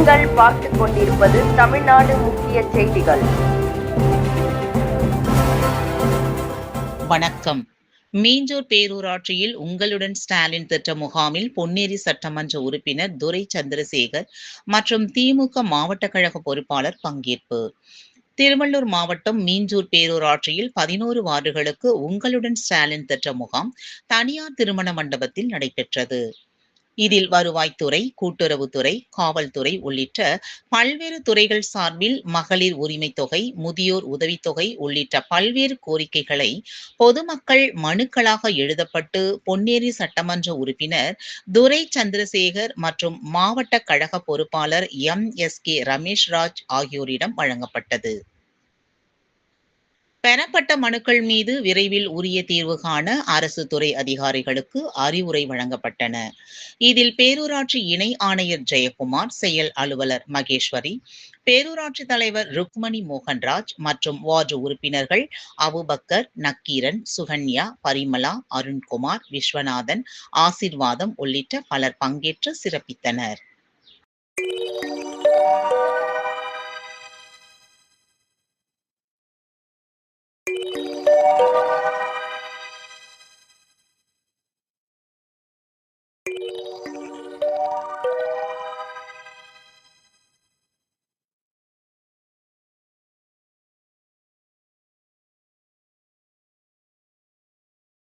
நீங்கள் பார்த்துக் கொண்டிருப்பது தமிழ்நாடு முக்கிய செய்திகள். வணக்கம். மீஞ்சூர் பேரூராட்சியில் உங்களுடன் ஸ்டாலின் திட்ட முகாமில் பொன்னேரி சட்டமன்ற உறுப்பினர் துரை சந்திரசேகர் மற்றும் திமுக மாவட்ட கழக பொறுப்பாளர் பங்கேற்பு. திருவள்ளூர் மாவட்டம் மீஞ்சூர் பேரூராட்சியில் 11 வார்டுகளுக்கு உங்களுடன் ஸ்டாலின் திட்ட முகாம் தனியார் திருமண மண்டபத்தில் நடைபெற்றது. இதில் வருவாய்த்துறை, கூட்டுறவுத்துறை, காவல்துறை உள்ளிட்ட பல்வேறு துறைகள் சார்பில் மகளிர் உரிமைத் தொகை, முதியோர் உதவித்தொகை உள்ளிட்ட பல்வேறு கோரிக்கைகளை பொதுமக்கள் மனுக்களாக எழுதப்பட்டு பொன்னேரி சட்டமன்ற உறுப்பினர் துரை சந்திரசேகர் மற்றும் மாவட்ட கழக பொறுப்பாளர் MSK ரமேஷ்ராஜ் ஆகியோரிடம் வழங்கப்பட்டது. பெறப்பட்ட மனுக்கள் மீது விரைவில் உரிய தீர்வு காண அரசு துறை அதிகாரிகளுக்கு அறிவுரை வழங்கப்பட்டன. இதில் பேரூராட்சி இணை ஆணையர் ஜெயக்குமார், செயல் அலுவலர் மகேஸ்வரி, பேரூராட்சி தலைவர் ருக்மணி மோகன்ராஜ் மற்றும் வார்டு உறுப்பினர்கள் அபுபக்கர், நக்கீரன், சுகன்யா, பரிமளா, அருண்குமார், விஸ்வநாதன், ஆசீர்வாதம் உள்ளிட்ட பலர் பங்கேற்று சிறப்பித்தனர்.